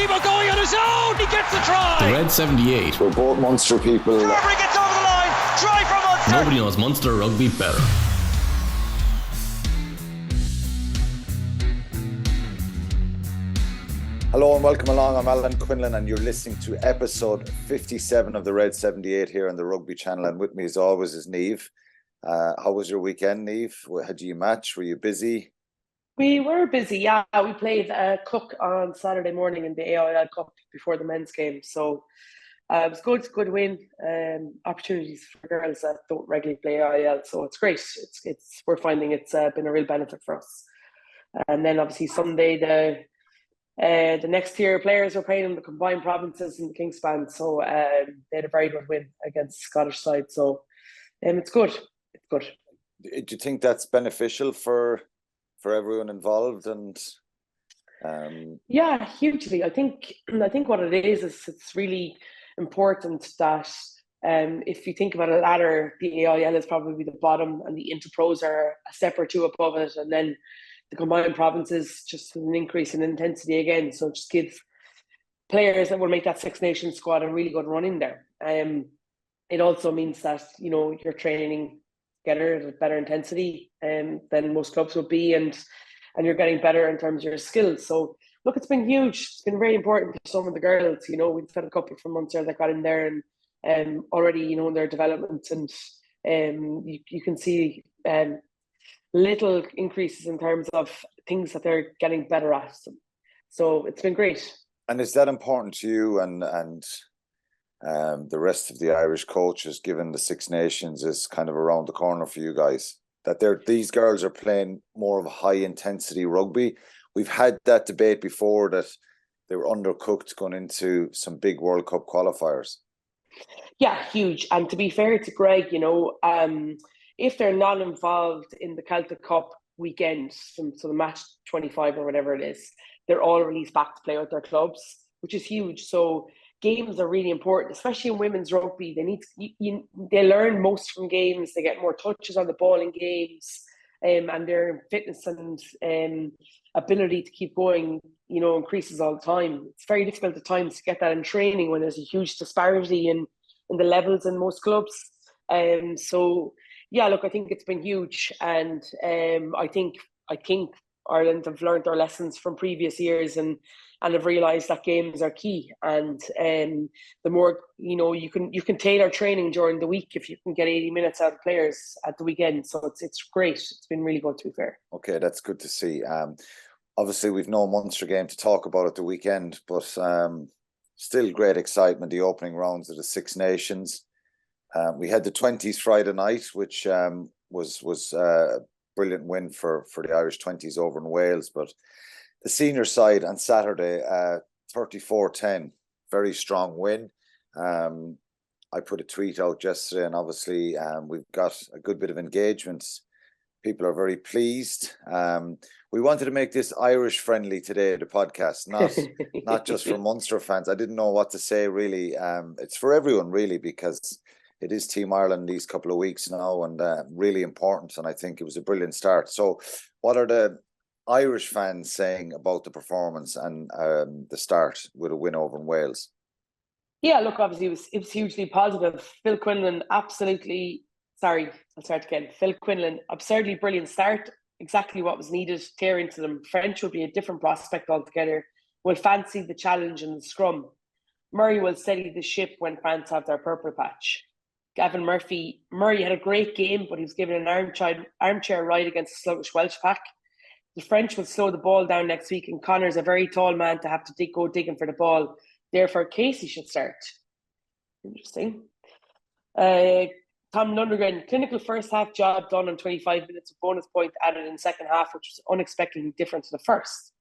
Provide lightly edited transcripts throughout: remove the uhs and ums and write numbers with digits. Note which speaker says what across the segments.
Speaker 1: Tebow going on his own. He gets the try.
Speaker 2: The Red 78.
Speaker 3: We're both Munster people.
Speaker 1: Carvery gets over the line. Try for Munster.
Speaker 2: Nobody knows Munster rugby better.
Speaker 3: Hello and welcome along. I'm Alan Quinlan and you're listening to episode 57 of the Red 78 here on the Rugby channel. And with me as always is Niamh. How was your weekend, Niamh? Had you match? Were you busy?
Speaker 4: We were busy, yeah. We played Cook on Saturday morning in the AIL Cup before the men's game. So it was good. It's a good win. Opportunities for girls that don't regularly play AIL. So it's great. We're finding it's been a real benefit for us. And then obviously Sunday, the next tier of players were playing in the combined provinces in the Kingspan. So they had a very good win against the Scottish side. So it's good. It's good.
Speaker 3: Do you think that's beneficial for everyone involved? And
Speaker 4: yeah, hugely. I think what it is it's really important that if you think about a ladder, the AIL is probably the bottom and the interpros are a step or two above it, and then the combined provinces just an increase in intensity again. So it just gives players that will make that Six Nations squad a really good run in there. It also means that you're training together at a better intensity than most clubs would be, and you're getting better in terms of your skills. So look, it's been huge. It's been very important for some of the girls. We've had a couple from Munster that got in there and already their development, and you can see little increases in terms of things that they're getting better at. So it's been great.
Speaker 3: And is that important to you and the rest of the Irish coaches, given the Six Nations is kind of around the corner for you guys, that these girls are playing more of a high intensity rugby? We've had that debate before that they were undercooked going into some big World Cup qualifiers. Yeah,
Speaker 4: huge. And to be fair to Greg, if they're not involved in the Celtic Cup weekend, so the match 25 or whatever it is, they're all released back to play with their clubs, which is huge. So games are really important, especially in women's rugby. They learn most from games. They get more touches on the ball in games, and their fitness and ability to keep going, increases all the time. It's very difficult at times to get that in training when there's a huge disparity in the levels in most clubs. So yeah, look, I think it's been huge, and I think Ireland have learned their lessons from previous years and have realised that games are key. And the more you can tailor training during the week if you can get 80 minutes out of players at the weekend. So it's great. It's been really good, to be fair.
Speaker 3: Okay, that's good to see. Obviously, we've no Munster game to talk about at the weekend, but still great excitement. The opening rounds of the Six Nations. We had the 20's Friday night, which was a brilliant win for the Irish 20's over in Wales. But the senior side on Saturday, 34-10, very strong win. I put a tweet out yesterday, and obviously we've got a good bit of engagement. People are very pleased. We wanted to make this Irish friendly today, the podcast, not just for Munster fans. I didn't know what to say, really. It's for everyone, really, because it is Team Ireland these couple of weeks now, and really important. And I think it was a brilliant start. So what are the Irish fans saying about the performance and the start with a win over in Wales?
Speaker 4: Yeah, look, obviously it was hugely positive. Phil Quinlan, Phil Quinlan, absurdly brilliant start. Exactly what was needed, tear into them. French will be a different prospect altogether. Will fancy the challenge in the scrum. Murray will steady the ship when France have their purple patch. Gavin Murray had a great game, but he was given an armchair ride against a sluggish Welsh pack. The French will slow the ball down next week, and Connor's a very tall man to have to go digging for the ball. Therefore, Casey should start. Interesting. Tom Lundgren, clinical first half job done in 25 minutes, a bonus point added in second half, which was unexpectedly different to the first.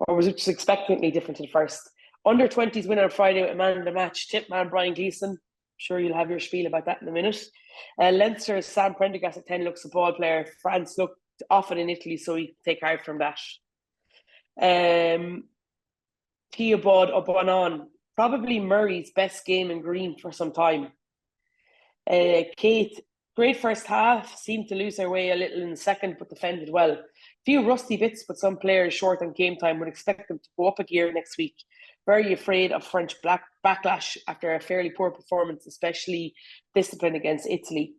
Speaker 4: Or was it just expectantly different to the first? Under 20's win on Friday with a man in the match, tip man Brian Gleeson. Sure, you'll have your spiel about that in a minute. Leinster's Sam Prendergast at 10 looks a ball player. France looked often in Italy, so he can take heart from that. Theobald Obanon, probably Murray's best game in green for some time. Kate, great first half, seemed to lose her way a little in the second, but defended well. Few rusty bits, but some players short on game time would expect them to go up a gear next week. Very afraid of French backlash after a fairly poor performance, especially discipline against Italy.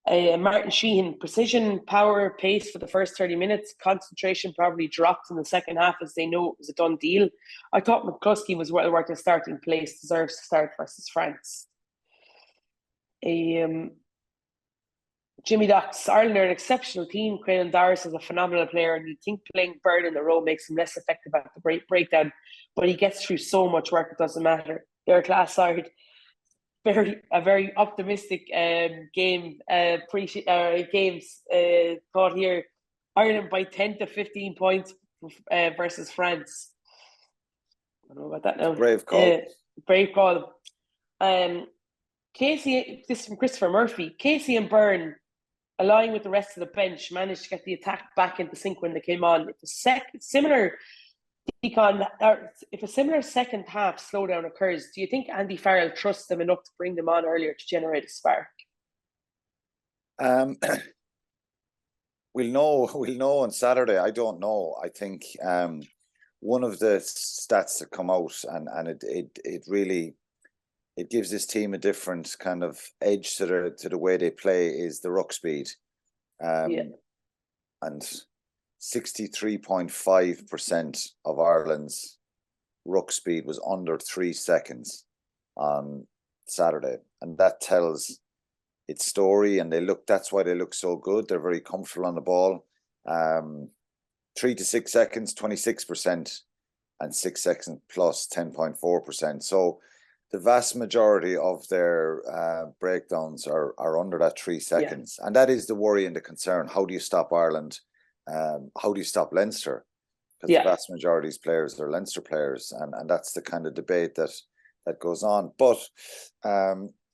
Speaker 4: Martin Sheehan, precision, power, pace for the first 30 minutes. Concentration probably dropped in the second half as they know it was a done deal. I thought McCluskey was well worth a starting place, deserves to start versus France. Jimmy Docks, Ireland are an exceptional team. Quinny Darius is a phenomenal player, and you think playing Bird in the row makes him less effective at the breakdown, but he gets through so much work, it doesn't matter. They're a class side. A very optimistic games thought here. Ireland by 10 to 15 points versus France. I don't know about that now.
Speaker 3: Brave call.
Speaker 4: Brave call. Casey, this is from Christopher Murphy. Casey and Byrne, along with the rest of the bench, managed to get the attack back into sync when they came on. If a similar second half slowdown occurs, do you think Andy Farrell trusts them enough to bring them on earlier to generate a spark?
Speaker 3: We'll know on Saturday. I don't know. I think one of the stats that come out and it really gives this team a different kind of edge to the way they play is the ruck speed. And 63.5% of Ireland's ruck speed was under 3 seconds on Saturday. And that tells its story, and that's why they look so good. They're very comfortable on the ball. 3 to 6 seconds, 26%, and 6 seconds plus 10.4%. So the vast majority of their breakdowns are under that 3 seconds. And that is the worry and the concern. How do you stop Ireland? How do you stop Leinster? Because the vast majority of these players are Leinster players, and that's the kind of debate that goes on. But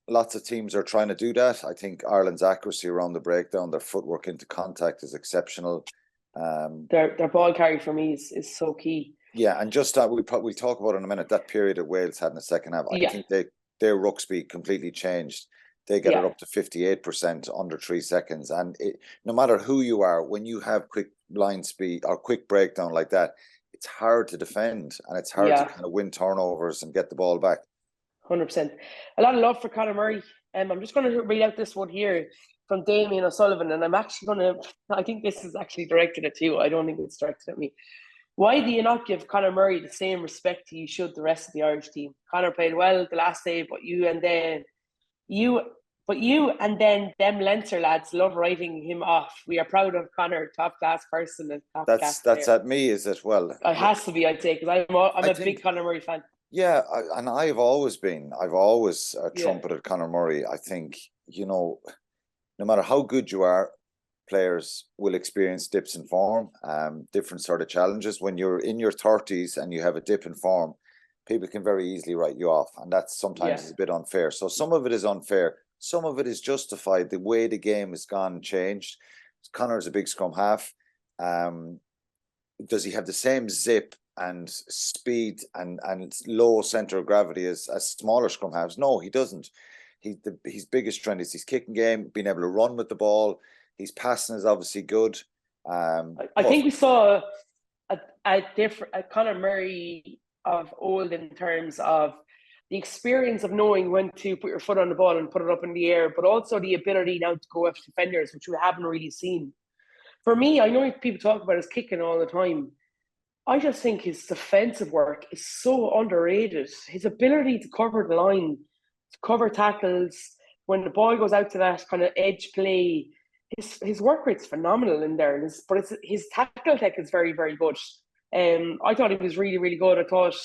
Speaker 3: lots of teams are trying to do that. I think Ireland's accuracy around the breakdown, their footwork into contact is exceptional.
Speaker 4: Their ball carry for me is so key.
Speaker 3: Yeah, and just that we'll talk about in a minute, that period that Wales had in the second half. I think their ruck speed completely changed. They get it up to 58% under 3 seconds. And no matter who you are, when you have quick line speed or quick breakdown like that, it's hard to defend and it's hard to kind of win turnovers and get the ball back.
Speaker 4: 100%. A lot of love for Conor Murray. I'm just going to read out this one here from Damien O'Sullivan, and I'm actually I think this is actually directed at you. I don't think it's directed at me. Why do you not give Conor Murray the same respect you should the rest of the Irish team? Conor played well the last day, but you and then them Leinster lads love writing him off. We are proud of Conor, top class person and top class player.
Speaker 3: That's at me, is it? Well,
Speaker 4: it has to be, I'd say, because I'm a big Conor Murray fan.
Speaker 3: Yeah, and I've always trumpeted Conor Murray. I think, no matter how good you are, players will experience dips in form, different sort of challenges. When you're in your 30s and you have a dip in form, people can very easily write you off, and that's sometimes is a bit unfair. So some of it is unfair, some of it is justified. The way the game has gone and changed. Conor's a big scrum half. Does he have the same zip and speed and low center of gravity as smaller scrum halves? No, he doesn't. His biggest strength is his kicking game, being able to run with the ball. His passing is obviously good.
Speaker 4: I think we saw a different Conor Murray of old in terms of the experience of knowing when to put your foot on the ball and put it up in the air, but also the ability now to go after defenders, which we haven't really seen. For me, I know people talk about his kicking all the time. I just think his defensive work is so underrated. His ability to cover the line, to cover tackles, when the ball goes out to that kind of edge play, his work rate's phenomenal in there. But his tackle tech is very, very good. I thought he was really, really good. I thought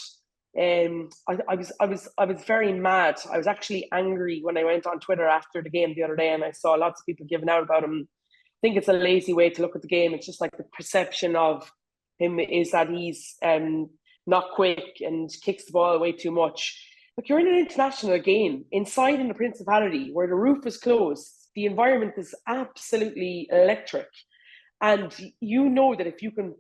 Speaker 4: I was very mad. I was actually angry when I went on Twitter after the game the other day, and I saw lots of people giving out about him. I think it's a lazy way to look at the game. It's just like the perception of him is that he's not quick and kicks the ball away too much. But you're in an international game inside in the Principality where the roof is closed. The environment is absolutely electric. And you know that if you can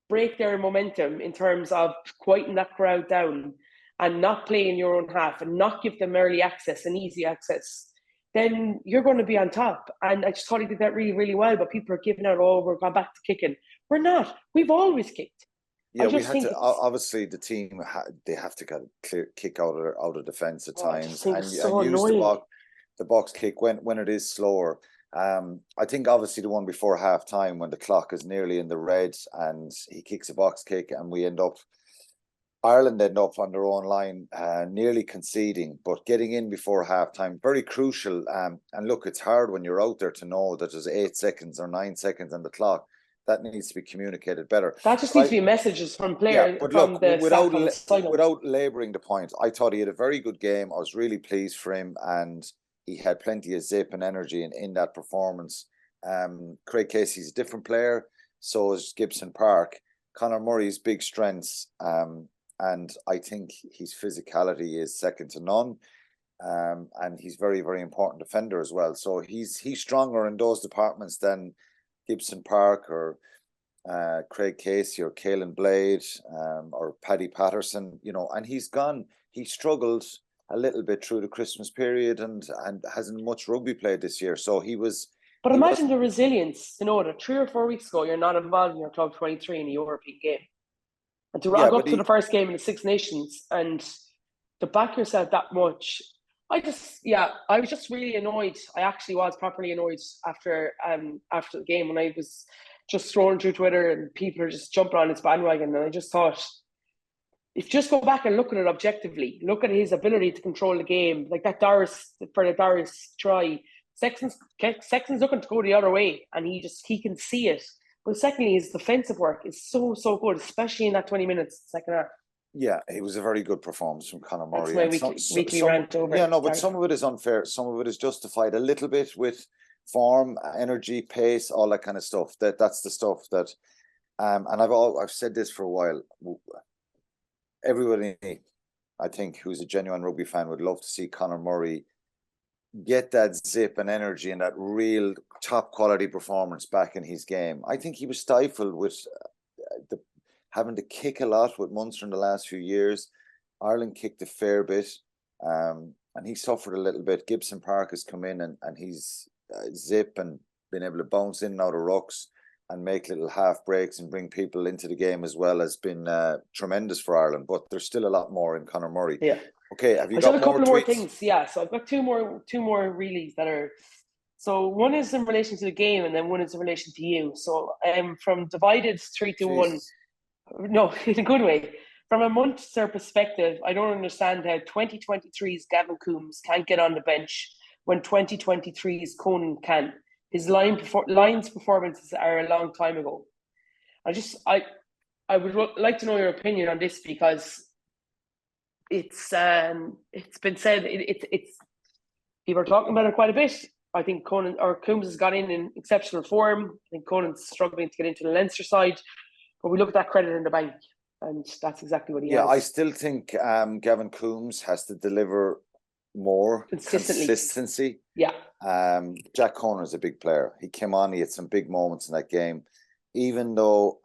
Speaker 4: break their momentum in terms of quieting that crowd down and not play in your own half and not give them early access and easy access, then you're going to be on top. And I just thought he did that really, really well. But people are giving out, oh, we're going back to kicking. We're not. We've always kicked.
Speaker 3: Yeah, we had to. Obviously, the team they have to kind of kick out of defence at times, and use the box kick when it is slower. I think obviously the one before half time when the clock is nearly in the red and he kicks a box kick and Ireland end up on their own line, nearly conceding, but getting in before half time, very crucial. And look, it's hard when you're out there to know that there's 8 seconds or 9 seconds on the clock. That needs to be communicated better.
Speaker 4: That just needs to be messages from players.
Speaker 3: Yeah, but look, without labouring the point, I thought he had a very good game. I was really pleased for him, and he had plenty of zip and energy in that performance. Craig Casey's a different player, so is Gibson Park. Conor Murray's big strengths, and I think his physicality is second to none. And he's very, very important defender as well. So he's stronger in those departments than Gibson Park or Craig Casey or Caelan Blade or Paddy Patterson, and he struggled a little bit through the Christmas period and hasn't much rugby played this year. So
Speaker 4: But imagine the resilience, that 3 or 4 weeks ago, you're not involved in your club 23 in a European game. And to rock up to the first game in the Six Nations and to back yourself that much, I was just really annoyed. I actually was properly annoyed after the game when I was just scrolling through Twitter and people are just jumping on his bandwagon. And I just thought, if you just go back and look at it objectively, look at his ability to control the game, like that Doris try. Sexton's looking to go the other way and he can see it. But secondly, his defensive work is so good, especially in that 20 minutes second half.
Speaker 3: Yeah, it was a very good performance from Conor Murray.
Speaker 4: That's my weekly rant over.
Speaker 3: Yeah, no, but some of it is unfair. Some of it is justified a little bit with form, energy, pace, all that kind of stuff. That's the stuff that, and I've said this for a while. Everybody, I think, who's a genuine rugby fan would love to see Conor Murray get that zip and energy and that real top quality performance back in his game. I think he was stifled with having to kick a lot with Munster in the last few years. Ireland kicked a fair bit, and he suffered a little bit. Gibson Park has come in and he's zip and been able to bounce in and out of rucks and make little half breaks and bring people into the game as well has been tremendous for Ireland. But there's still a lot more in Conor Murray.
Speaker 4: Yeah.
Speaker 3: Okay, have you got
Speaker 4: a couple more things? Yeah, so I've got two more realies that are. So one is in relation to the game, and then one is in relation to you. So from divided 3-1. No, in a good way. From a Munster perspective, I don't understand how 2023's Gavin Coombs can't get on the bench when 2023's Conan can. His lines performances are a long time ago. I would like to know your opinion on this because it's been said it's people are talking about it quite a bit. I think Coombs has got in exceptional form. I think Conan's struggling to get into the Leinster side. But we look at that credit in the bank, and that's exactly what he has.
Speaker 3: Yeah, I still think Gavin Coombs has to deliver more consistency.
Speaker 4: Yeah.
Speaker 3: Jack Conner is a big player. He came on, he had some big moments in that game. Even though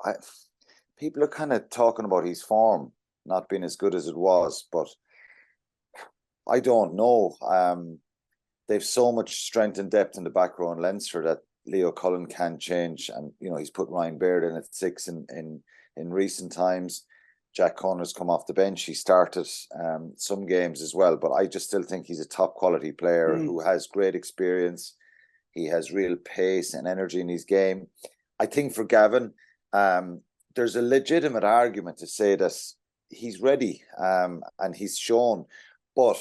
Speaker 3: people are kind of talking about his form not being as good as it was, but I don't know. They've so much strength and depth in the back row in Leinster that Leo Cullen can change, and he's put Ryan Baird in at 6 in recent times. Jack Connor's come off the bench. He started some games as well, but I just still think he's a top quality player who has great experience. He has real pace and energy in his game. I think for Gavin, there's a legitimate argument to say that he's ready and he's shown, but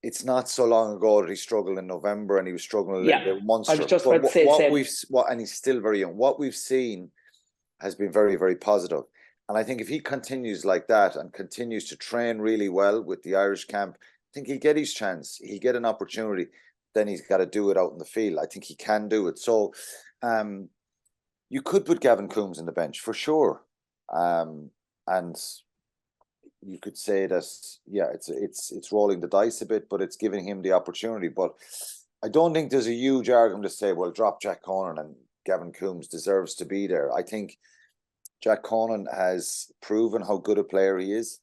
Speaker 3: it's not so long ago that he struggled in November and he was struggling a little bit with Munster.
Speaker 4: I was just about to say
Speaker 3: and he's still very young. What we've seen has been very, very positive. And I think if he continues like that and continues to train really well with the Irish camp, I think he'll get his chance. He'll get an opportunity. Then he's got to do it out in the field. I think he can do it. So you could put Gavin Coombs in the bench for sure. And you could say that, yeah, it's rolling the dice a bit, but it's giving him the opportunity. But I don't think there's a huge argument to say, well, drop Jack Conan and Gavin Coombs deserves to be there. I think Jack Conan has proven how good a player he is.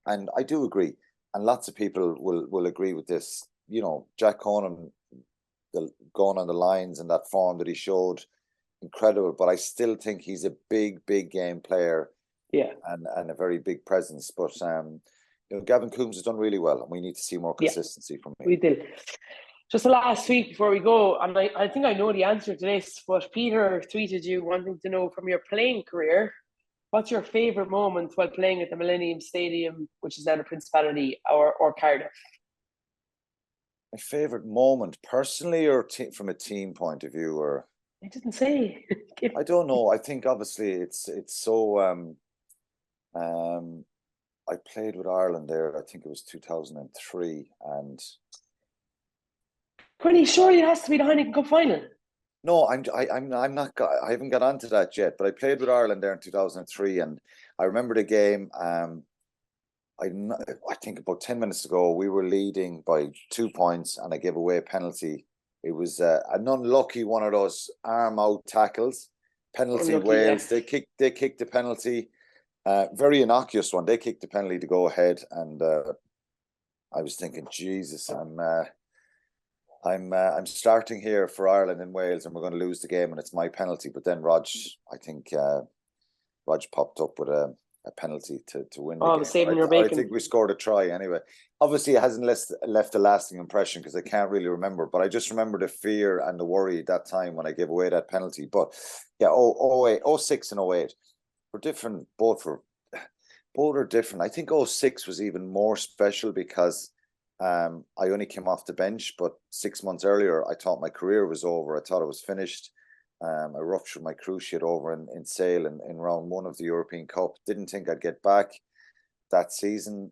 Speaker 3: And I do agree. And lots of people will agree with this. Jack Conan going on the lines and that form that he showed, incredible. But I still think he's a big game player.
Speaker 4: Yeah.
Speaker 3: And a very big presence. But Gavin Coombs has done really well, and we need to see more consistency from him.
Speaker 4: We did. Just the last week before we go, and I think I know the answer to this, but Peter tweeted you wanting to know from your playing career, what's your favourite moment while playing at the Millennium Stadium, which is now the Principality, or Cardiff?
Speaker 3: My favourite moment, personally, or from a team point of view, or
Speaker 4: I didn't say.
Speaker 3: I don't know. I think obviously it's so. I played with Ireland there. I think it was 2003, and
Speaker 4: Quinny, surely it has to be the Heineken Cup final.
Speaker 3: no, I'm not. I haven't got onto that yet. But I played with Ireland there in 2003, and I remember the game. I think about 10 minutes ago, we were leading by 2 points, and I gave away a penalty. It was an unlucky one of those arm out tackles. Penalty
Speaker 4: Unlucky,
Speaker 3: Wales.
Speaker 4: yeah.
Speaker 3: They kicked the penalty. Very innocuous one. They kicked the penalty to go ahead, and I was thinking, Jesus, I'm starting here for Ireland and Wales, and we're going to lose the game, and it's my penalty. But then Rog popped up with a penalty to win the game.
Speaker 4: Saving your bacon.
Speaker 3: I think we scored a try anyway. Obviously, it hasn't left a lasting impression because I can't really remember. But I just remember the fear and the worry at that time when I gave away that penalty. But yeah, 06 and 08 were different. Both are different. I think 06 was even more special because I only came off the bench, but 6 months earlier, I thought my career was over. I thought it was finished. I ruptured my cruciate over in Sale in round 1 of the European Cup. Didn't think I'd get back that season.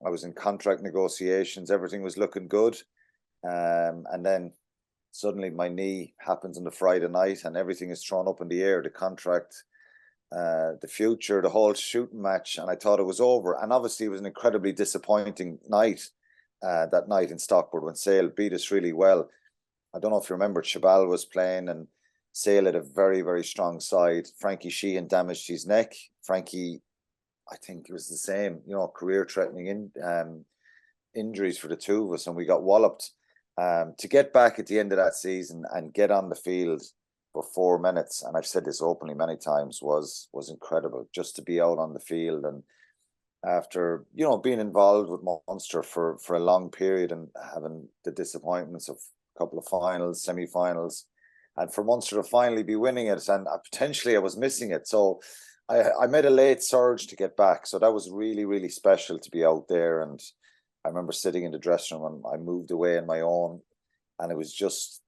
Speaker 3: I was in contract negotiations. Everything was looking good. And then suddenly my knee happens on the Friday night and everything is thrown up in the air. The contract, the future, the whole shooting match. And I thought it was over. And obviously it was an incredibly disappointing night, that night in Stockport when Sale beat us really well. I don't know if you remember, Chabal was playing and Sale had a very, very strong side. Frankie Sheehan damaged his neck. Frankie, I think it was the same, career-threatening injuries for the two of us, and we got walloped. To get back at the end of that season and get on the field for 4 minutes, and I've said this openly many times, was incredible. Just to be out on the field, and after being involved with Munster for a long period and having the disappointments of a couple of finals, semi-finals, and for Munster to finally be winning it, and potentially I was missing it. So I made a late surge to get back. So that was really, really special to be out there. And I remember sitting in the dressing room and I moved away on my own. And it was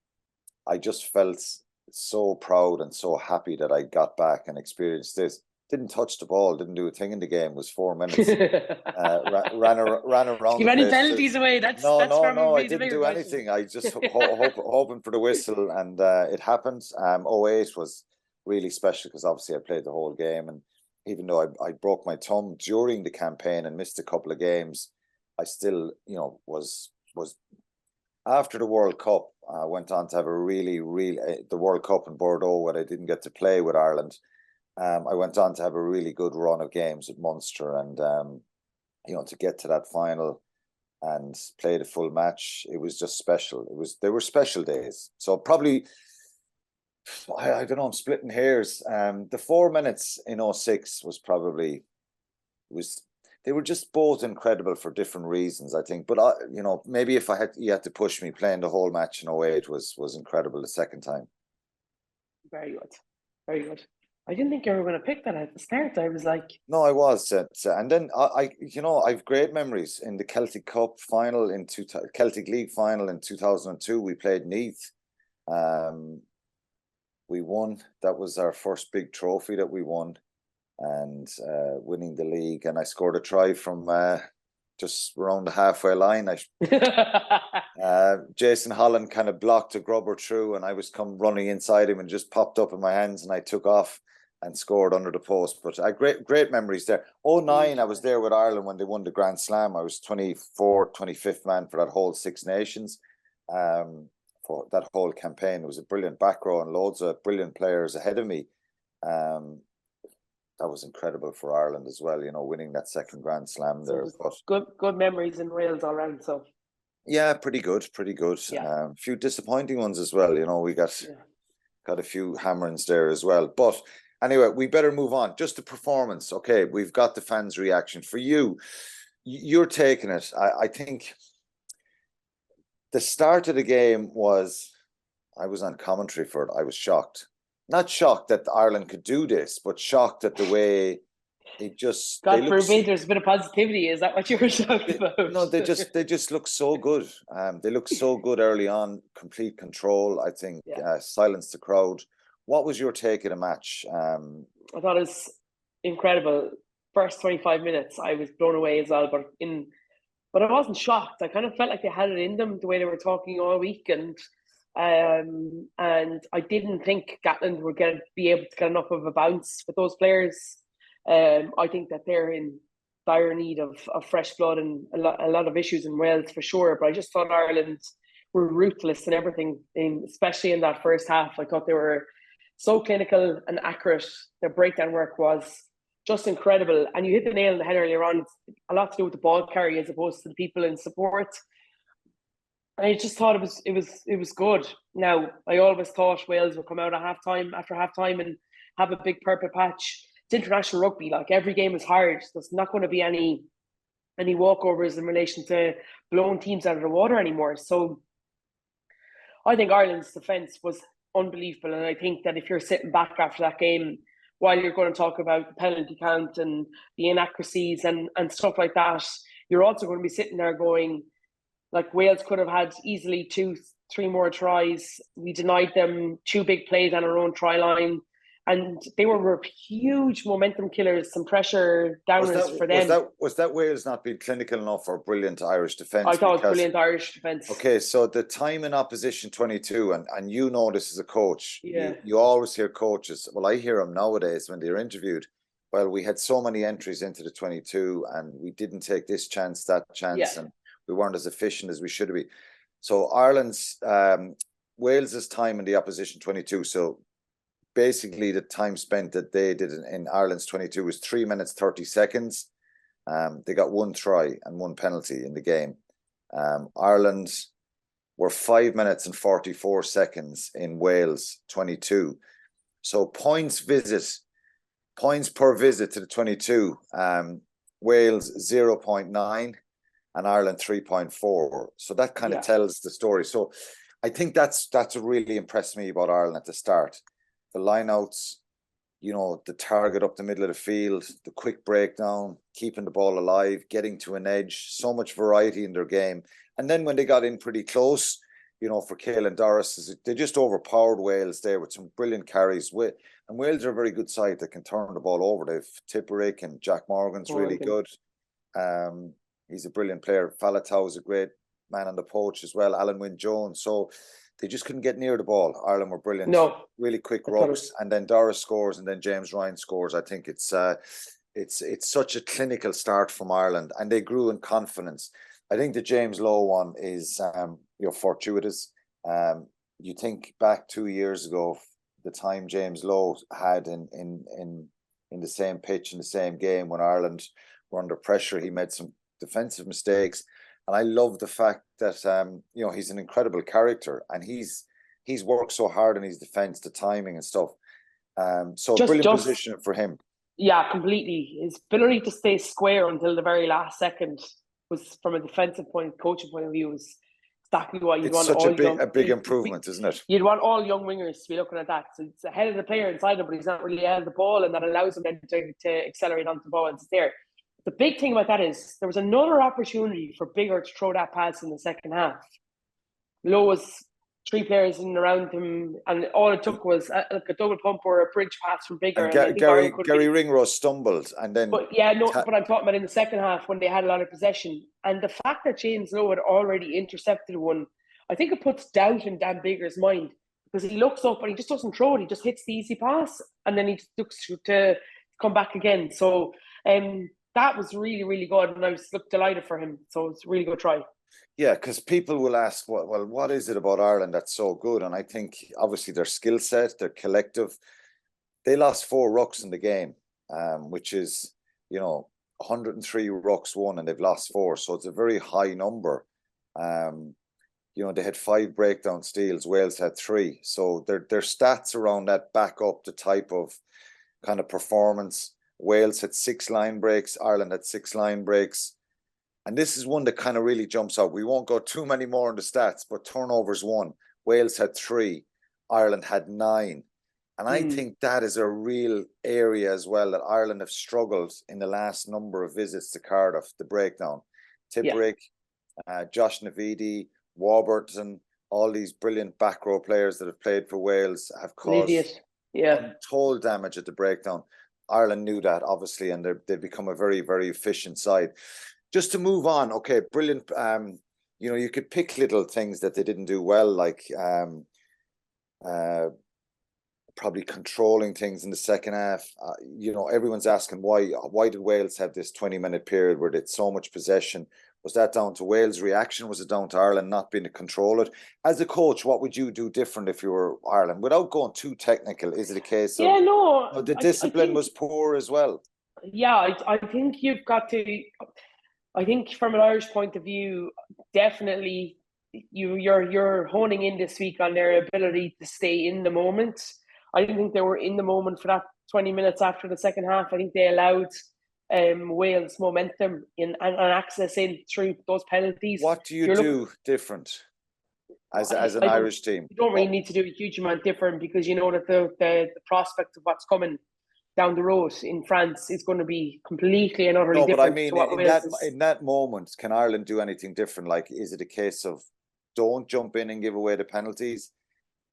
Speaker 3: I just felt so proud and so happy that I got back and experienced this. Didn't touch the ball, didn't do a thing in the game. It was 4 minutes. Ran around.
Speaker 4: Give any penalties away?
Speaker 3: No. I didn't do anything. I just hoping for the whistle, and it happened. 08 was really special because obviously I played the whole game, and even though I broke my thumb during the campaign and missed a couple of games, I still was after the World Cup. I went on to have a really the World Cup in Bordeaux, where I didn't get to play with Ireland. I went on to have a really good run of games at Munster, and to get to that final and play the full match, it was just special. They were special days. So probably, I don't know, I'm splitting hairs. The 4 minutes in 06 was probably they were just both incredible for different reasons, I think. But maybe if you had to push me, playing the whole match in 08 was incredible the second time.
Speaker 4: Very good, very good. I didn't think you were going to pick that at the start. I was like,
Speaker 3: no, I was, and then I've great memories in the Celtic Cup final Celtic League final in 2002. We played Neath. We won. That was our first big trophy that we won, and winning the league. And I scored a try from just around the halfway line. Jason Holland kind of blocked a grubber through, and I was come running inside him and just popped up in my hands, and I took off and scored under the post. But I great memories there. 09, I was there with Ireland when they won the Grand Slam. I was 25th man for that whole Six Nations. For that whole campaign, it was a brilliant back row and loads of brilliant players ahead of me. That was incredible for Ireland as well, winning that second Grand Slam there.
Speaker 4: But good memories in Wales all around. So
Speaker 3: Yeah, pretty good, pretty good.
Speaker 4: Yeah.
Speaker 3: A few disappointing ones as well. We got a few hammerings there as well. But anyway, we better move on. Just the performance. Okay, we've got the fans' reaction. For you, you're taking it. I think the start of the game I was on commentary for it. I was shocked. Not shocked that Ireland could do this, but shocked at the way they
Speaker 4: God
Speaker 3: look.
Speaker 4: forbid there's a bit of positivity. Is that what you were shocked about?
Speaker 3: No, they just look so good. They look so good early on, complete control. I think silenced the crowd. What was your take of the match?
Speaker 4: I thought it was incredible. First 25 minutes, I was blown away as well. But I wasn't shocked. I kind of felt like they had it in them the way they were talking all week, and I didn't think Gatland would be able to get enough of a bounce with those players. I think that they're in dire need of fresh blood and a lot of issues in Wales for sure. But I just thought Ireland were ruthless in everything, especially in that first half. I thought they were so clinical and accurate. Their breakdown work was just incredible. And you hit the nail on the head earlier on. It's a lot to do with the ball carry as opposed to the people in support. I just thought it was good. Now, I always thought Wales would come out after half time and have a big purple patch. It's international rugby. Like, every game is hard. There's not going to be any walkovers in relation to blowing teams out of the water anymore. So I think Ireland's defence was unbelievable. And I think that if you're sitting back after that game, while you're going to talk about the penalty count and the inaccuracies and stuff like that, you're also going to be sitting there going, like, Wales could have had easily 2-3 more tries. We denied them 2 big plays on our own try line. And they were huge momentum killers, some pressure downers for them.
Speaker 3: Was that Wales not being clinical enough or brilliant Irish defence?
Speaker 4: I thought it was brilliant Irish defence.
Speaker 3: Okay, so the time in opposition 22, and you know this as a coach,
Speaker 4: Yeah.
Speaker 3: you always hear coaches, well, I hear them nowadays when they're interviewed, well, we had so many entries into the 22 and we didn't take this chance, that chance, and we weren't as efficient as we should be. So Wales's time in the opposition 22, so basically the time spent that they did in Ireland's 22 was 3 minutes 30 seconds. They got 1 try and 1 penalty in the game. Ireland were 5 minutes and 44 seconds in Wales 22. So points per visit to the 22. Wales 0.9 and Ireland 3.4. So that kind of tells the story. So I think that's what really impressed me about Ireland at the start. The lineouts, the target up the middle of the field, the quick breakdown, keeping the ball alive, getting to an edge, so much variety in their game. And then when they got in pretty close, for Caelan Doris, they just overpowered Wales there with some brilliant carries. And Wales are a very good side that can turn the ball over. They've Tipperick and Jack Morgan's really good. He's a brilliant player. Falatau is a great man on the poach as well. Alan Wynne-Jones. So they just couldn't get near the ball. Ireland were brilliant.
Speaker 4: No.
Speaker 3: Really quick rucks. And then Doris scores and then James Ryan scores. I think it's such a clinical start from Ireland and they grew in confidence. I think the James Lowe one is fortuitous. You think back 2 years ago, the time James Lowe had in the same pitch, in the same game when Ireland were under pressure, he made some defensive mistakes. And I love the fact that he's an incredible character and he's worked so hard in his defence, the timing and stuff. So brilliant position for him.
Speaker 4: Yeah, completely. His ability to stay square until the very last second was, from a defensive coaching point of view, was exactly what you'd want.
Speaker 3: It's such a big improvement, isn't it?
Speaker 4: You'd want all young wingers to be looking at that. So it's ahead of the player inside him, but he's not really ahead of the ball, and that allows him then to accelerate onto the ball and it's there. The big thing about that is there was another opportunity for Bigger to throw that pass in the second half. Lowe was 3 players in and around him, and all it took was a double pump or a bridge pass from Bigger.
Speaker 3: And Gary Ringrose stumbled, and then.
Speaker 4: But but I'm talking about in the second half when they had a lot of possession, and the fact that James Lowe had already intercepted one, I think it puts doubt in Dan Bigger's mind because he looks up and he just doesn't throw it; he just hits the easy pass, and then he looks to come back again. So, that was really, really good, and I was delighted for him. So it's a really good try.
Speaker 3: Yeah, because people will ask, what is it about Ireland that's so good? And I think obviously their skill set, their collective. They lost 4 rucks in the game, which is 103 rucks won, and they've lost 4, so it's a very high number. They had 5 breakdown steals. Wales had 3. So their stats around that back up the type of kind of performance. Wales had 6 line breaks. Ireland had 6 line breaks. And this is one that kind of really jumps out. We won't go too many more on the stats, but turnovers 1. Wales had 3. Ireland had 9. And I think that is a real area as well that Ireland have struggled in the last number of visits to Cardiff, the breakdown. Tipuric, Josh Navidi, Warburton, all these brilliant back row players that have played for Wales have caused untold damage at the breakdown. Ireland knew that, obviously, and they've become a very, very efficient side. Just to move on, okay, brilliant. You could pick little things that they didn't do well, like probably controlling things in the second half. Everyone's asking why did Wales have this 20-minute period where they had so much possession? Was that down to Wales' reaction? Was it down to Ireland not being able to control it? As a coach, what would you do different if you were Ireland? Without going too technical, is it a case of the discipline was poor as well?
Speaker 4: Yeah, I think you've got to. I think from an Irish point of view, definitely you're honing in this week on their ability to stay in the moment. I didn't think they were in the moment for that 20 minutes after the second half. I think they allowed Wales momentum and access in through those penalties.
Speaker 3: What do you do different as an Irish team?
Speaker 4: You don't really need to do a huge amount different, because you know that the prospect of what's coming down the road in France is going to be completely and utterly different.
Speaker 3: But I mean, in that moment, can Ireland do anything different? Like, is it a case of don't jump in and give away the penalties?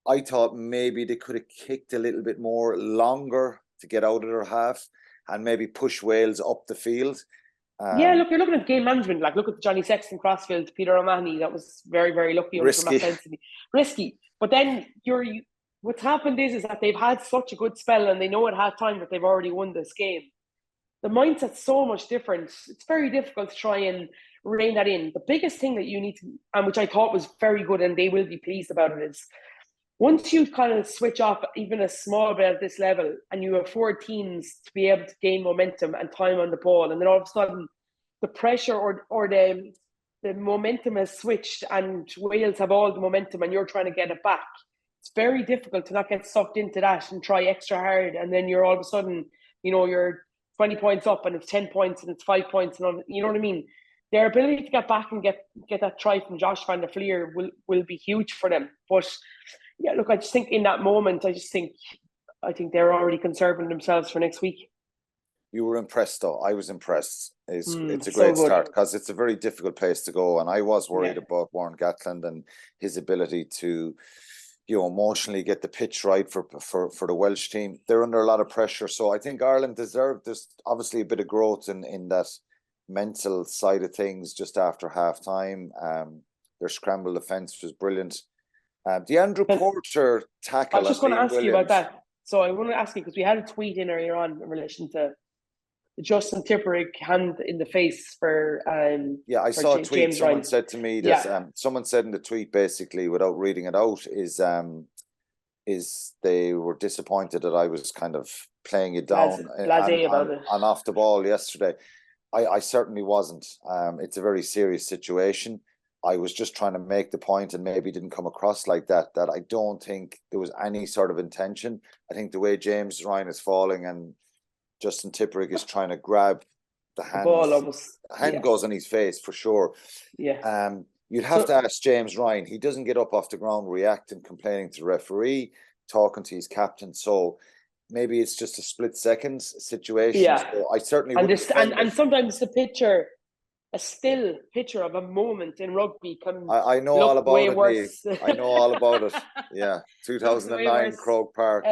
Speaker 3: I thought maybe they could have kicked a little bit more longer to get out of their half and maybe push Wales up the field.
Speaker 4: You're looking at game management. Like, look at Johnny Sexton crossfield, Peter O'Mahony. That was very, very lucky. Risky. But then what's happened is that they've had such a good spell and they know at half time that they've already won this game. The mindset's so much different. It's very difficult to try and rein that in. The biggest thing that you need to, and which I thought was very good and they will be pleased about it, is once you kind of switch off even a small bit at this level and you afford teams to be able to gain momentum and time on the ball, and then all of a sudden the pressure or the momentum has switched and Wales have all the momentum and you're trying to get it back, it's very difficult to not get sucked into that and try extra hard, and then you're all of a sudden, you're 20 points up and it's 10 points and it's 5 points, and you know what I mean? Their ability to get back and get that try from Josh van der Fleer will be huge for them. But yeah, look, I just think in that moment, I think they're already conserving themselves for next week.
Speaker 3: You were impressed, though. I was impressed. It's a great start because it's a very difficult place to go, and I was worried about Warren Gatland and his ability to, emotionally get the pitch right for the Welsh team. They're under a lot of pressure, so I think Ireland deserved. There's obviously a bit of growth in that mental side of things just after half time. Their scramble defence was brilliant. The Andrew Porter tackle.
Speaker 4: I was just going to ask you about that. So I want to ask you, because we had a tweet in earlier on in relation to the Justin Tipuric hand in the face for
Speaker 3: I saw a tweet. Someone said to me that someone said in the tweet, basically without reading it out, is they were disappointed that I was kind of playing it down and off the ball yesterday. I certainly wasn't. It's a very serious situation. I was just trying to make the point, and maybe didn't come across like that I don't think there was any sort of intention. I think the way James Ryan is falling and Justin Tipuric is trying to grab the hand goes on his face for sure.
Speaker 4: Yeah.
Speaker 3: You'd have to ask James Ryan. He doesn't get up off the ground reacting, complaining to the referee, talking to his captain. So maybe it's just a split second situation. Yeah. So I certainly
Speaker 4: and sometimes the picture, a still picture of a moment in rugby can
Speaker 3: I know all about it. Worse. I know all about it. Yeah. 2009 Croke Park.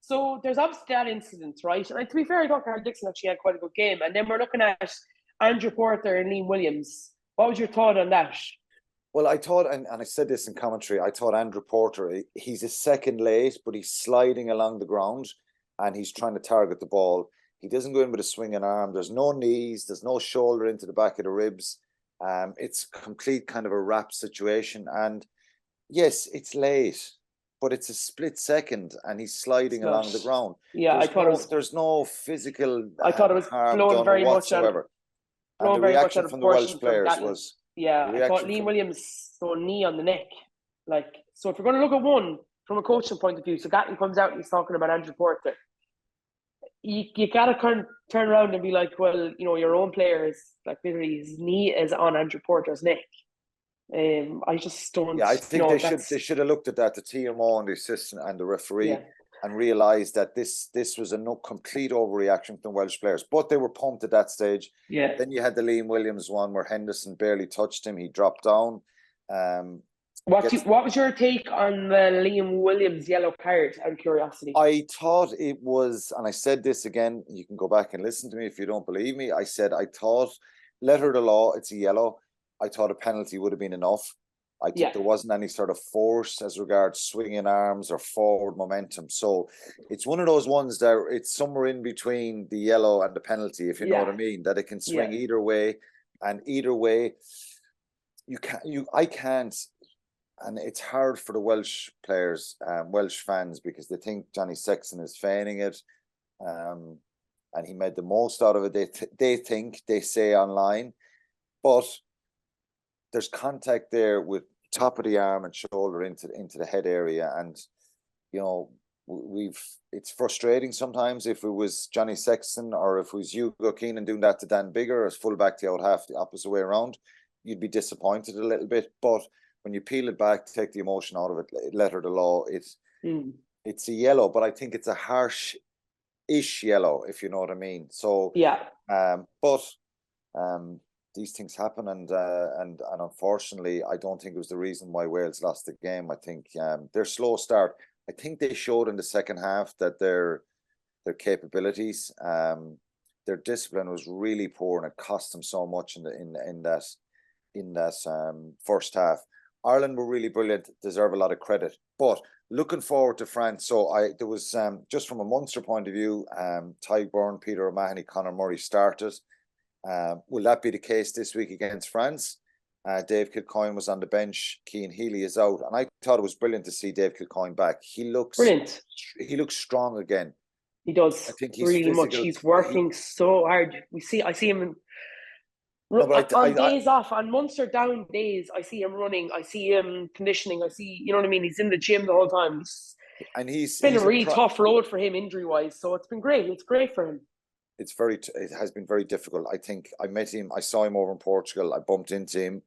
Speaker 4: So there's obviously that incident, right? And to be fair, I thought Carl Dixon actually had quite a good game. And then we're looking at Andrew Porter and Liam Williams. What was your thought on that?
Speaker 3: Well, I thought, and I said this in commentary, I thought Andrew Porter, he's a second late, but he's sliding along the ground and he's trying to target the ball. He doesn't go in with a swinging arm. There's no knees. There's no shoulder into the back of the ribs. It's complete kind of a wrap situation. And yes, it's late, but it's a split second and he's sliding along the ground.
Speaker 4: Yeah,
Speaker 3: there's no physical
Speaker 4: I thought it was blown very much out of
Speaker 3: the reaction from the Welsh players
Speaker 4: Yeah,
Speaker 3: The
Speaker 4: I thought
Speaker 3: reaction
Speaker 4: Liam
Speaker 3: from
Speaker 4: Williams saw a knee on the neck. Like, so if we're going to look at one from a coaching point of view, so Gatton comes out and he's talking about Andrew Porter. You gotta kind of turn around and be like, well, your own player is like literally his knee is on Andrew Porter's neck. I just don't.
Speaker 3: Yeah, I think they
Speaker 4: that's,
Speaker 3: should have looked at that, the TMO and the assistant and the referee,
Speaker 4: yeah,
Speaker 3: and realised that this was a complete overreaction from the Welsh players. But they were pumped at that stage.
Speaker 4: yeah.
Speaker 3: Then you had the Liam Williams one where Henderson barely touched him. He dropped down.
Speaker 4: What was your take on the Liam Williams yellow card? Out of curiosity,
Speaker 3: I thought it was, and I said this again, you can go back and listen to me if you don't believe me. I said, I thought, letter of the law, it's a yellow. I thought a penalty would have been enough. I think there wasn't any sort of force as regards swinging arms or forward momentum. So it's one of those ones that it's somewhere in between the yellow and the penalty, if you know what I mean, that it can swing either way. And either way, I can't. And it's hard for the Welsh players, Welsh fans, because they think Johnny Sexton is feigning it. And he made the most out of it. They say online. But there's contact there with top of the arm and shoulder into the head area. And, it's frustrating sometimes if it was Johnny Sexton or if it was Hugo Keenan doing that to Dan Bigger as fullback the out half the opposite way around, you'd be disappointed a little bit. But when you peel it back, take the emotion out of it, letter of the law, it's a yellow, but I think it's a harsh-ish yellow, if you know what I mean. So, these things happen, and unfortunately, I don't think it was the reason why Wales lost the game. I think their slow start. I think they showed in the second half that their capabilities, their discipline was really poor, and it cost them so much in that first half. Ireland were really brilliant, deserve a lot of credit. But looking forward to France, there was just from a Munster point of view, Ty Byrne, Peter O'Mahony, Conor Murray started. Will that be the case this week against France? Dave Kilcoyne was on the bench. Cian Healy is out, and I thought it was brilliant to see Dave Kilcoyne back. He looks
Speaker 4: brilliant.
Speaker 3: He looks strong again.
Speaker 4: He does.
Speaker 3: I think he's
Speaker 4: really
Speaker 3: physical.
Speaker 4: much. He's working so hard. I see him on days off, on Munster down days. I see him running. I see him conditioning. I see, you know what I mean. He's in the gym the whole time. It's been a really tough road for him injury wise. So it's been great. It's great for him.
Speaker 3: It has been very difficult. I think I met him. I saw him over in Portugal. I bumped into him,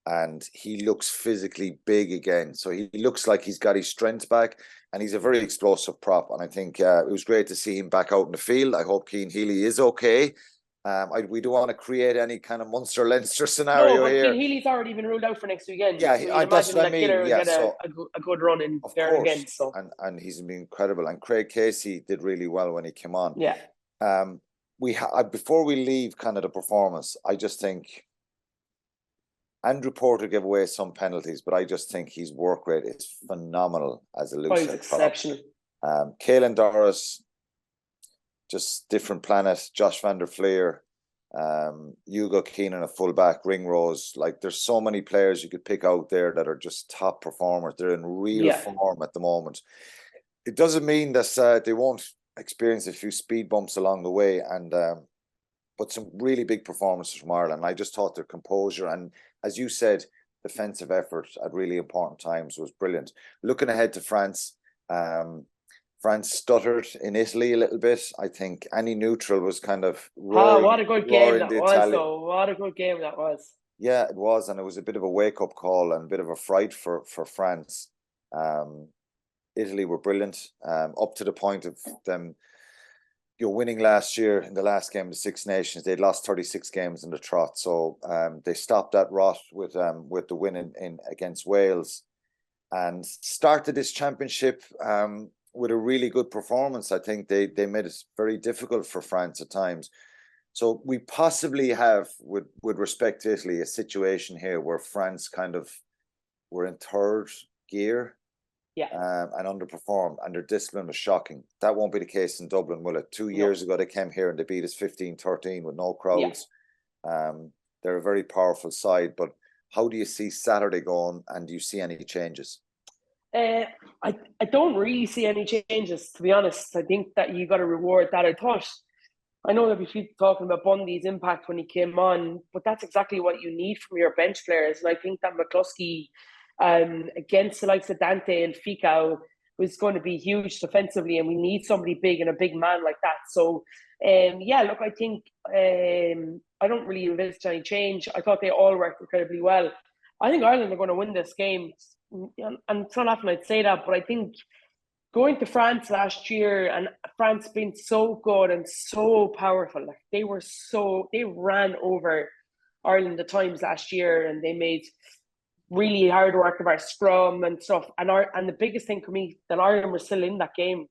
Speaker 3: and he looks physically big again. So he looks like he's got his strength back, and he's a very explosive prop. And I think it was great to see him back out in the field. I hope Cian Healy is okay. We don't want to create any kind of Munster Leinster scenario here.
Speaker 4: Cian Healy's already been ruled out for next weekend.
Speaker 3: Yeah,
Speaker 4: so
Speaker 3: that's what I mean.
Speaker 4: Get a good run in
Speaker 3: of
Speaker 4: there
Speaker 3: course.
Speaker 4: again. So
Speaker 3: and he's been incredible. And Craig Casey did really well when he came on.
Speaker 4: Yeah.
Speaker 3: Before we leave kind of the performance, I just think Andrew Porter gave away some penalties, but I just think his work rate is phenomenal as a loose
Speaker 4: head exceptional.
Speaker 3: Caelan Doris, just different planet. Josh van der Fleer, Hugo Keenan, a fullback, Ringrose. Like, there's so many players you could pick out there that are just top performers. They're in real form at the moment. It doesn't mean that they won't experience a few speed bumps along the way, and but some really big performances from Ireland. I just thought their composure and, as you said, defensive effort at really important times was brilliant. Looking ahead to France, France stuttered in Italy a little bit. I think any neutral was kind of roaring.
Speaker 4: What a good game that was, though. What a good game that was.
Speaker 3: Yeah, it was, and it was a bit of a wake-up call and a bit of a fright for France. Italy were brilliant, up to the point of them winning last year in the last game of the Six Nations. They'd lost 36 games in the trot, so they stopped that rot with the win in against Wales, and started this championship with a really good performance. I think they made it very difficult for France at times. So we possibly have, with respect to Italy, a situation here where France kind of were in third gear. And underperformed, and their discipline was shocking. That won't be the case in Dublin, will it? 2 years ago, they came here and they beat us 15-13 with no crowds. They're a very powerful side, but how do you see Saturday going, and do you see any changes?
Speaker 4: I don't really see any changes, to be honest. I think that you got to reward that. I thought I know that we keep talking about Bundy's impact when he came on, but that's exactly what you need from your bench players. And I think that McCluskey, against the likes of Dante and Ficao, was going to be huge defensively, and we need somebody big and a big man like that. So, look, I think I don't really envisage any change. I thought they all worked incredibly well. I think Ireland are going to win this game, and it's not often I'd say that, but I think going to France last year, and France being so good and so powerful, like they ran over Ireland at times last year, and they made really hard work of our scrum and stuff. And the biggest thing for me, that Ireland were still in that game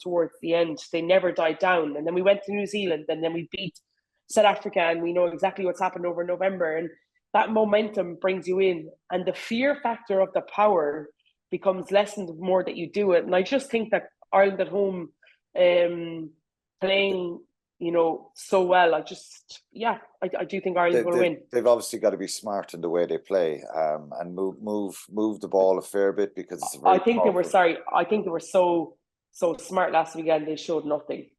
Speaker 4: towards the end. They never died down. And then we went to New Zealand, and then we beat South Africa, and we know exactly what's happened over November. And that momentum brings you in, and the fear factor of the power becomes lessened the more that you do it. And I just think that Ireland at home, playing, so well, I do think Ireland will win.
Speaker 3: They've obviously got to be smart in the way they play, and move the ball a fair bit, because it's very
Speaker 4: I think they were so smart last weekend. They showed nothing.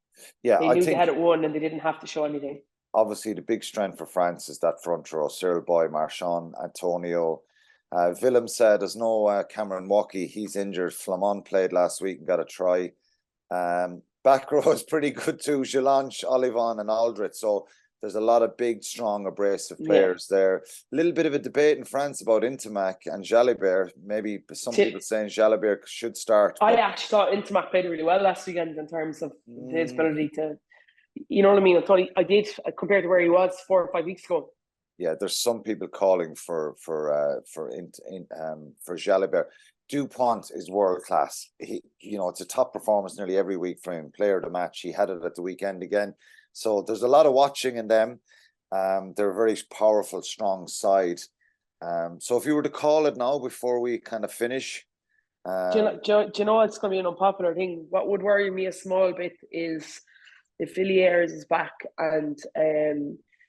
Speaker 3: Yeah,
Speaker 4: they knew they had it won, and they didn't have to show anything.
Speaker 3: Obviously, the big strength for France is that front row: Cyril Boy, Marchand, Antonio. Willem said there's no Cameron Walkie. He's injured. Flamand played last week and got a try. Back row is pretty good too. Gelange, Olivon and Aldred. So there's a lot of big, strong, abrasive players there. A little bit of a debate in France about Intimac and Jalibert. Maybe some people saying Jalibert should start.
Speaker 4: I actually thought Intimac played really well last weekend in terms of his ability to, you know what I mean? I thought I did, compared to where he was 4 or 5 weeks ago.
Speaker 3: Yeah, there's some people calling for Jalibert. Dupont is world class. It's a top performance nearly every week for him. Player of the match. He had it at the weekend again. So there's a lot of watching in them. They're a very powerful, strong side. So if you were to call it now before we kind of finish,
Speaker 4: do you know it's going to be an unpopular thing? What would worry me a small bit is if Villiers is back and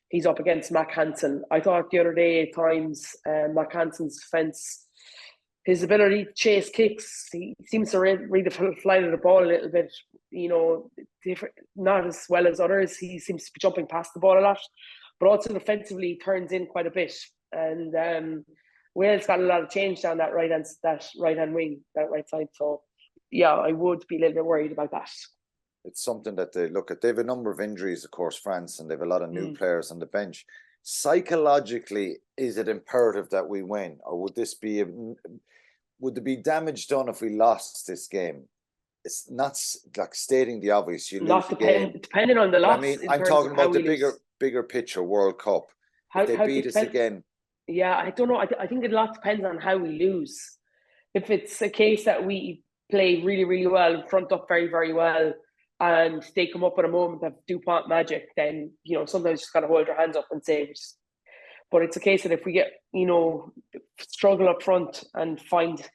Speaker 4: he's up against Mac Hansen. I thought the other day at times, Mac Hansen's defence, his ability to chase kicks, he seems to read the flight of the ball a little bit, different, not as well as others. He seems to be jumping past the ball a lot, but also defensively he turns in quite a bit. And Wales got a lot of change down that right hand wing, that right side. So yeah, I would be a little bit worried about that.
Speaker 3: It's something that they look at. They have a number of injuries, of course, France, and they have a lot of new players on the bench. Psychologically, is it imperative that we win, or would there be damage done if we lost this game? It's not like stating the obvious. You lose the game,
Speaker 4: depending on the loss.
Speaker 3: I'm talking about the bigger picture, World Cup. If they beat us again.
Speaker 4: Yeah, I don't know. I think a lot depends on how we lose. If it's a case that we play really, really well, front up very, very well, and they come up with a moment of DuPont magic, then, sometimes you just got to hold your hands up and say, but it's a case that if we get, struggle up front and find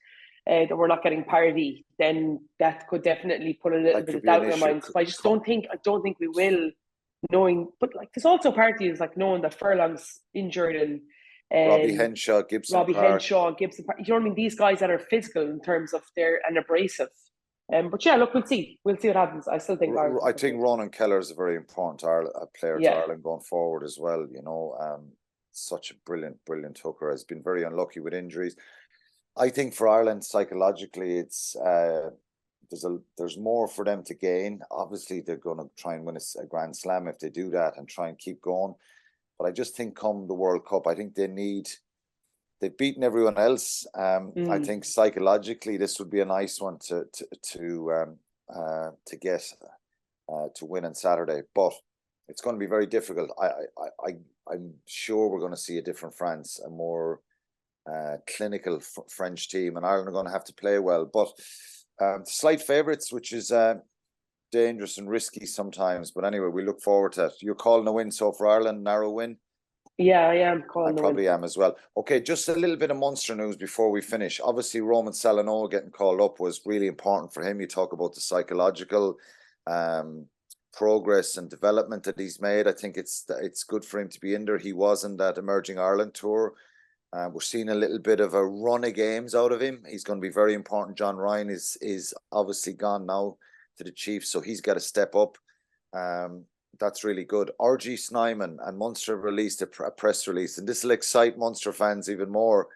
Speaker 4: that we're not getting parity, then that could definitely put a little bit of doubt in our minds. But I don't think we will, knowing, but like there's also parties like knowing that Furlong's injured and
Speaker 3: Robbie Henshaw, Gibson Park. You know
Speaker 4: what I mean? These guys that are physical in terms of and abrasive. But yeah, look, we'll see what happens. I still think
Speaker 3: I think Ronan Keller is a very important player to Ireland going forward as well. Such a brilliant hooker. Has been very unlucky with injuries. I think for Ireland psychologically, it's there's more for them to gain. Obviously, they're going to try and win a Grand Slam if they do that and try and keep going. But I just think come the World Cup, I think they've beaten everyone else. I think psychologically this would be a nice one to get to win on Saturday. But it's going to be very difficult. I'm sure we're going to see a different France, a more clinical French team, and Ireland are going to have to play well. But slight favourites, which is dangerous and risky sometimes. But anyway, we look forward to it. You're calling a win so for Ireland, narrow win?
Speaker 4: Yeah, I am calling.
Speaker 3: I probably am as well. Okay, just a little bit of Munster news before we finish. Obviously, Roman Salanoa getting called up was really important for him. You talk about the psychological progress and development that he's made. I think it's good for him to be in there. He was in that Emerging Ireland tour. We're seeing a little bit of a run of games out of him. He's going to be very important. John Ryan is obviously gone now to the Chiefs, so he's got to step up. That's really good. RG Snyman and Munster released a press release, and this will excite Munster fans even more.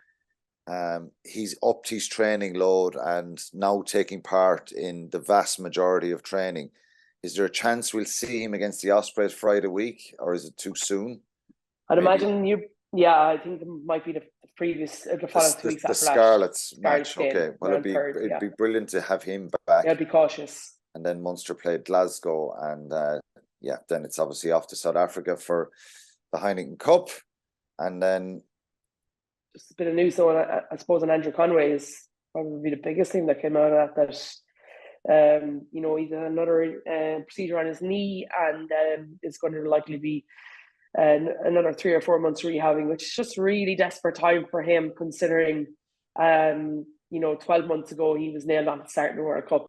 Speaker 3: He's upped his training load and now taking part in the vast majority of training. Is there a chance we'll see him against the Ospreys Friday week, or is it too soon?
Speaker 4: I'd imagine I think it might be the following 2 weeks
Speaker 3: the
Speaker 4: after
Speaker 3: Scarlets match.
Speaker 4: game,
Speaker 3: Okay, well, it'd be brilliant to have him back.
Speaker 4: Yeah, be cautious.
Speaker 3: And then Munster played Glasgow, and then it's obviously off to South Africa for the Heineken Cup, and then
Speaker 4: just a bit of news though. I suppose on Andrew Conway is probably the biggest thing that came out of that. He's had another procedure on his knee, and it's going to likely be another 3 or 4 months rehabbing, which is just really desperate time for him, considering 12 months ago he was nailed on to start in the World Cup,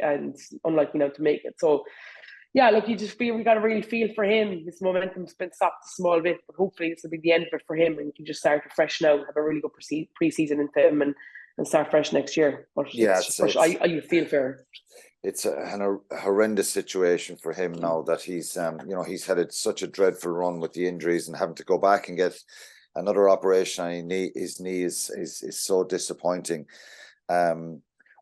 Speaker 4: and unlikely now to make it. So yeah, look, you just feel we got to really feel for him. His momentum's been stopped a small bit, but hopefully this will be the end of it for him, and he can just start fresh now, have a really good pre-season into him, and start fresh next year. But I feel for.
Speaker 3: It's a horrendous situation for him now that he's had such a dreadful run with the injuries, and having to go back and get another operation on his knee is so disappointing.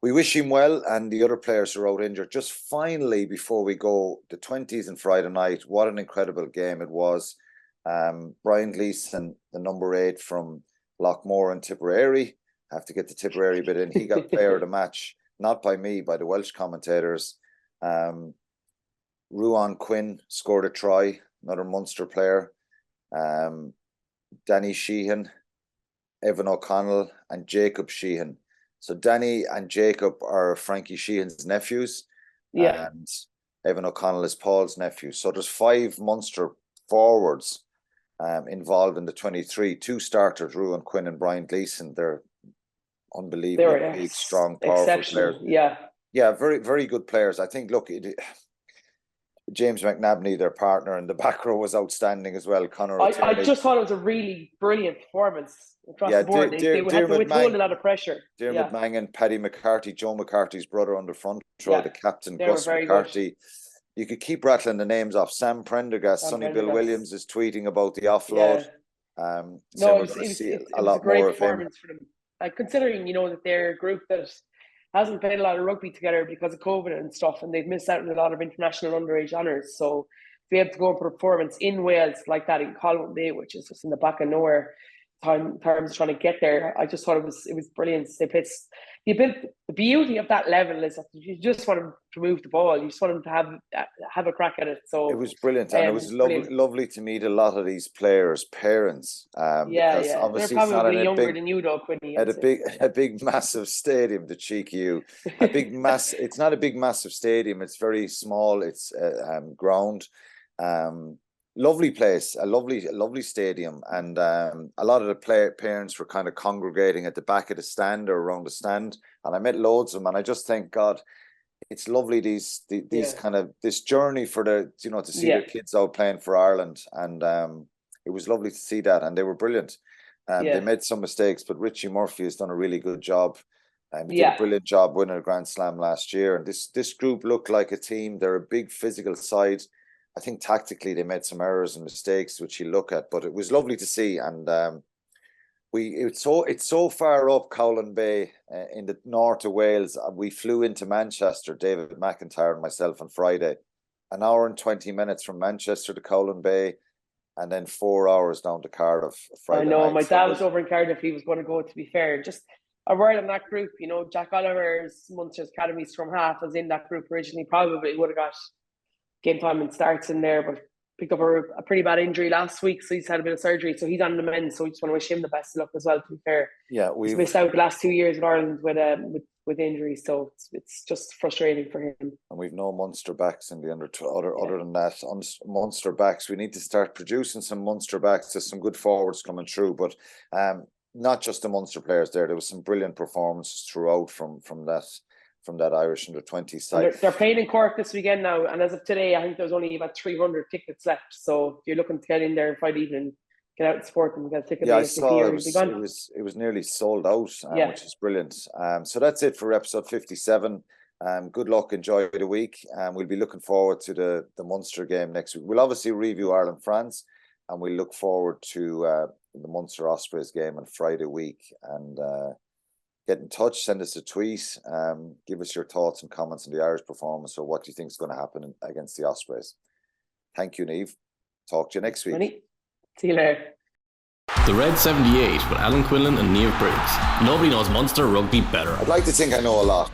Speaker 3: We wish him well, and the other players who are out injured. Just finally, before we go, the 20's on Friday night, what an incredible game it was. Brian Gleeson, the number 8 from Lochmore and Tipperary, have to get the Tipperary bit in. He got player of the match. Not by me, by the Welsh commentators. Ruan Quinn scored a try, another Munster player. Danny Sheehan, Evan O'Connell, and Jacob Sheehan. So Danny and Jacob are Frankie Sheehan's nephews.
Speaker 4: Yeah.
Speaker 3: And Evan O'Connell is Paul's nephew. So there's 5 Munster forwards involved in the 23. 2 starters, Ruan Quinn and Brian Gleeson. They're unbelievable, big, strong, powerful players. Yeah, very, very good players. I think, look, James McNabney, their partner in the back row, was outstanding as well.
Speaker 4: I just thought it was a really brilliant performance across the board. They had to withhold a lot of pressure.
Speaker 3: Dermot Mangan, Paddy McCarthy, Joe McCarthy's brother on the front row, the captain, Gus McCarthy. Good. You could keep rattling the names off. Sam Prendergast, Sonny Bill Williams is tweeting about the offload.
Speaker 4: It was a great performance for them. Considering, that they're a group that hasn't played a lot of rugby together because of COVID and stuff, and they've missed out on a lot of international underage honours. So to be able to go for a performance in Wales like that in Colwyn Bay, which is just in the back of nowhere, terms of trying to get there, I just thought it was brilliant. They played the beauty of that level is that you just want them to move the ball. You just want them to have a crack at it. So
Speaker 3: it was brilliant, and it was lovely to meet a lot of these players' parents.
Speaker 4: Because obviously they're probably younger than you, though, Quinny.
Speaker 3: At a big massive stadium, the cheeky you. It's not a big massive stadium. It's very small. It's ground. Lovely place, a lovely stadium, and a lot of the parents were kind of congregating at the back of the stand or around the stand, and I met loads of them, and I just thank God, it's lovely these kind of this journey for the to see their kids out playing for Ireland, and it was lovely to see that, and they were brilliant. They made some mistakes, but Richie Murphy has done a really good job. He did a brilliant job winning a Grand Slam last year, and this group looked like a team. They're a big physical side. I think tactically they made some errors and mistakes, which you look at, but it was lovely to see. And it's so far up Cowlan Bay in the north of Wales. We flew into Manchester, David McIntyre and myself, on Friday. An hour and 20 minutes from Manchester to Cowlan Bay, and then 4 hours down to Cardiff Friday
Speaker 4: I know,
Speaker 3: night.
Speaker 4: my dad was over in Cardiff. He was going to go, to be fair. Just a word on that group, Jack Oliver's Munster's Academy scrum half was in that group originally. Probably would have got game time and starts in there, but picked up a pretty bad injury last week, so he's had a bit of surgery, so he's on the mend. So we just want to wish him the best of luck as well, to be fair.
Speaker 3: Yeah,
Speaker 4: he's missed out the last 2 years in Ireland with injuries, so it's just frustrating for him.
Speaker 3: And we've no Munster backs in the other than that. Munster backs, we need to start producing some Munster backs. There's some good forwards coming through, but not just the Munster players there was some brilliant performances throughout from that Irish under 20 side.
Speaker 4: They're playing in Cork this weekend now, and as of today, I think there's only about 300 tickets left. So if you're looking to get in there Friday evening, get out and support them, get a ticket.
Speaker 3: Yeah, I saw it was nearly sold out, which is brilliant. So that's it for episode 57. Good luck, enjoy the week. We'll be looking forward to the Munster game next week. We'll obviously review Ireland-France, and we look forward to the Munster Ospreys game on Friday week. And get in touch, send us a tweet, give us your thoughts and comments on the Irish performance, or what do you think is going to happen against the Ospreys. Thank you, Niamh. Talk to you next week.
Speaker 4: See you later.
Speaker 2: The Red 78 with Alan Quinlan and Niamh Briggs. Nobody knows Munster rugby better.
Speaker 3: I'd like to think I know a lot.